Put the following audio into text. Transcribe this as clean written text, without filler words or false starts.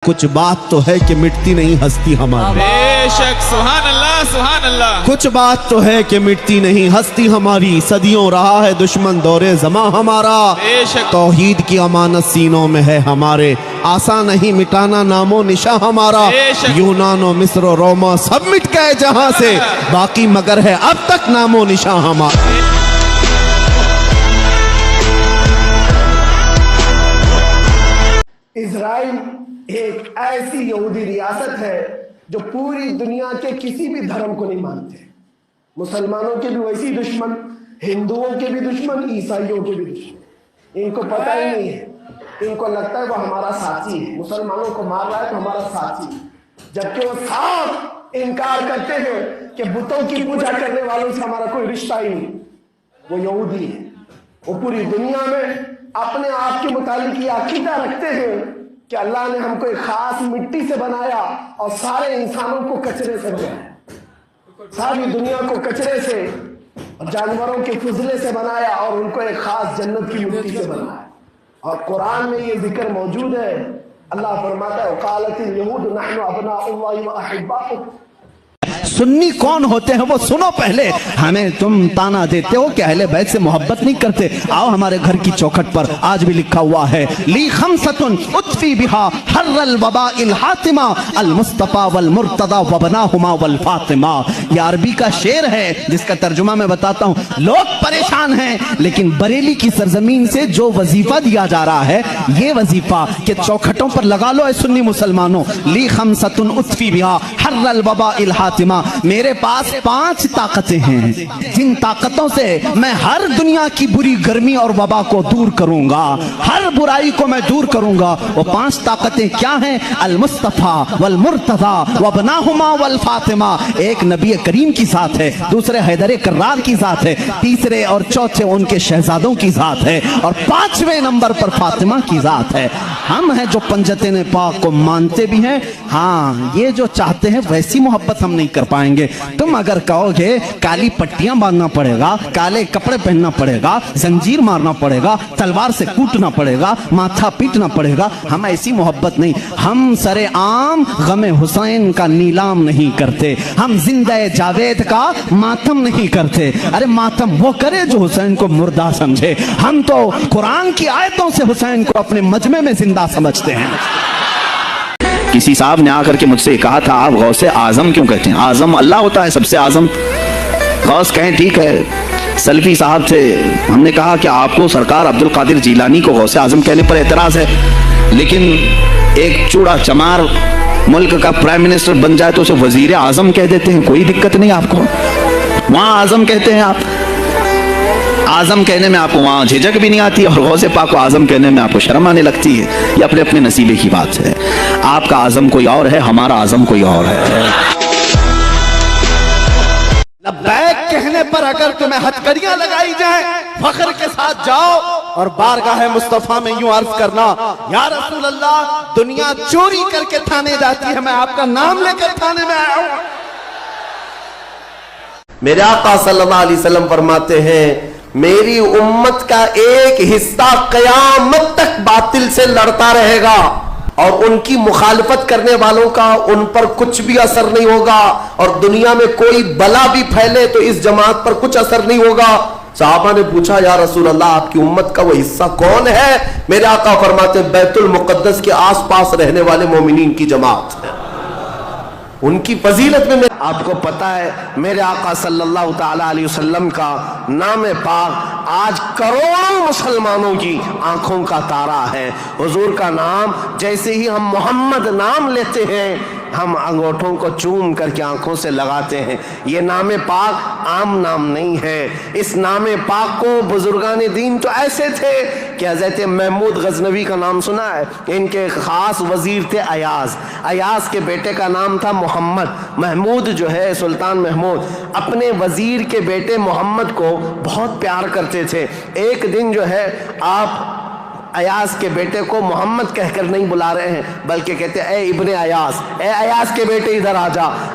کچھ بات تو ہے کہ مٹتی نہیں ہستی ہماری. بے شک سبحان اللہ سبحان اللہ. کچھ بات تو ہے کہ مٹتی نہیں ہستی ہماری. صدیوں رہا ہے دشمن دورے زماں ہمارا. بے شک توحید کی امانت سینوں میں ہے ہمارے. آسان نہیں مٹانا نام و نشاں ہمارا. بے شک. یونان و مصر و روما سب مٹ گئے جہاں سے, باقی مگر ہے اب تک نام و نشاں ہمارا. اسرائیل ایک ایسی یہودی ریاست ہے جو پوری دنیا کے کسی بھی دھرم کو نہیں مانتے. مسلمانوں کے بھی ویسی دشمن, ہندوؤں کے بھی دشمن, عیسائیوں کے بھی دشمن. ان کو پتہ ہی نہیں ہے, ان کو لگتا ہے وہ ہمارا ساتھی ہے. مسلمانوں کو مار رہا ہے تو ہمارا ساتھی ہے, جبکہ وہ صاف انکار کرتے ہیں کہ بتوں کی پوجا کرنے والوں سے ہمارا کوئی رشتہ ہی نہیں. وہ یہودی ہے. وہ پوری دنیا میں اپنے آپ کے متعلق یہ عقیدہ رکھتے ہیں کہ اللہ نے ہم کو ایک خاص مٹی سے بنایا اور سارے انسانوں کو کچرے سے بنایا. ساری دنیا کو کچرے سے, جانوروں کے فضلے سے بنایا اور ان کو ایک خاص جنت کی مٹی سے بنایا. اور قرآن میں یہ ذکر موجود ہے. اللہ فرماتا ہے وقالت اليہود نحن ابناء اللہ واحباؤہ. سنی کون ہوتے ہیں وہ سنو پہلے. ہمیں تم تانا دیتے ہو کہ اہل بیت سے محبت نہیں کرتے. آؤ ہمارے گھر کی چوکھٹ پر آج بھی لکھا ہوا ہے لی خمسۃ اطفی بہا حر الوباء الحاتمہ المصطفیٰ والمرتضیٰ وبناہما والفاطمہ. یہ عربی کا شعر ہے جس کا ترجمہ میں بتاتا ہوں. لوگ پریشان ہیں لیکن بریلی کی سرزمین سے جو وظیفہ دیا جا رہا ہے یہ وظیفہ کہ چوکھٹوں پر لگا لو اے سنی مسلمانوں, لی خمسۃ اطفی بہا حر الوباء الحاتمہ. میرے پاس 5 طاقتیں ہیں جن طاقتوں سے میں ہر دنیا کی بری گرمی اور وبا کو دور کروں گا, ہر برائی کو میں دور کروں گا. وہ 5 طاقتیں کیا ہیں؟ المصطفیٰ والمرتضیٰ وابناہما والفاطمہ. ایک نبی کریم کی ذات ہے, دوسرے حیدر کرار کی ذات ہے, تیسرے اور چوتھے ان کے شہزادوں کی ذات ہے, اور 5ویں نمبر پر فاطمہ کی ذات ہے. ہم ہیں جو پنجتین پاک کو مانتے بھی ہیں. ہاں یہ جو چاہتے ہیں ویسی محبت ہم نہیں کر پائیں گے. تم اگر کہو گے کالی پٹیاں باندھنا پڑے گا, کالے کپڑے پہننا پڑے گا, زنجیر مارنا پڑے گا, تلوار سے کوٹنا پڑے گا, ماتھا پیٹنا پڑے گا, ہم ایسی محبت نہیں. ہم سر عام غم حسین کا نیلام نہیں کرتے. ہم زندہ جاوید کا ماتم نہیں کرتے. ارے ماتم وہ کرے جو حسین کو مردہ سمجھے. ہم تو قرآن کی آیتوں سے حسین کو اپنے مجمع میں زندہ سمجھتے ہیں. کسی صاحب نے آ کر کے مجھ سے کہا تھا آپ غوث اعظم کیوں کہتے ہیں؟ اعظم اللہ ہوتا ہے, سب سے اعظم. غوث کہیں ٹھیک ہے. سلفی صاحب تھے, ہم نے کہا کہ آپ کو سرکار عبد القادر جیلانی کو غوث اعظم کہنے پر اعتراض ہے, لیکن ایک چوڑا چمار ملک کا پرائم منسٹر بن جائے تو اسے وزیر اعظم کہہ دیتے ہیں, کوئی دقت نہیں آپ کو. وہاں اعظم کہتے ہیں آپ. اعظم کہنے میں آپ کو وہاں جھجک بھی نہیں آتی, اور غوث پاک کو اعظم کہنے میں آپ کو شرم آنے لگتی ہے. یہ اپنے اپنے نصیبے کی بات ہے. آپ کا اعظم کوئی اور ہے, ہمارا اعظم کوئی اور ہے. لبیک کہنے پر اگر تمہیں ہتھکڑیاں لگائی جائیں فخر کے ساتھ جاؤ اور بارگاہ مصطفیٰ میں یوں عرض کرنا یا رسول اللہ دنیا چوری کر کے تھانے جاتی ہے, میں آپ کا نام لے کر تھانے میں آیا ہوں. میرے آقا صلی اللہ علیہ وسلم فرماتے ہیں میری امت کا ایک حصہ قیامت تک باطل سے لڑتا رہے گا, اور ان کی مخالفت کرنے والوں کا ان پر کچھ بھی اثر نہیں ہوگا, اور دنیا میں کوئی بلا بھی پھیلے تو اس جماعت پر کچھ اثر نہیں ہوگا. صحابہ نے پوچھا یا رسول اللہ آپ کی امت کا وہ حصہ کون ہے؟ میرے آقا فرماتے ہیں بیت المقدس کے آس پاس رہنے والے مومنین کی جماعت ہے. ان کی فضیلت میں آپ کو پتا ہے میرے آقا صلی اللہ تعالی علیہ وسلم کا نام پاک آج کروڑوں مسلمانوں کی آنکھوں کا تارا ہے. حضور کا نام جیسے ہی ہم محمد نام لیتے ہیں ہم انگوٹھوں کو چوم کر کے آنکھوں سے لگاتے ہیں. یہ نام پاک عام نام نہیں ہے. اس نام پاک کو بزرگان دین تو ایسے تھے کہ حضرت محمود غزنوی کا نام سنا ہے, ان کے خاص وزیر تھے ایاز. ایاز کے بیٹے کا نام تھا محمد. محمود جو ہے سلطان محمود اپنے وزیر کے بیٹے محمد کو بہت پیار کرتے تھے. ایک دن جو ہے آپ ایاز کے بیٹے کو محمد کہہ کر نہیں بلا رہے ہیں بلکہ کہتے اے ابن ایاز, اے ایاز کے بیٹے ادھر آ جا.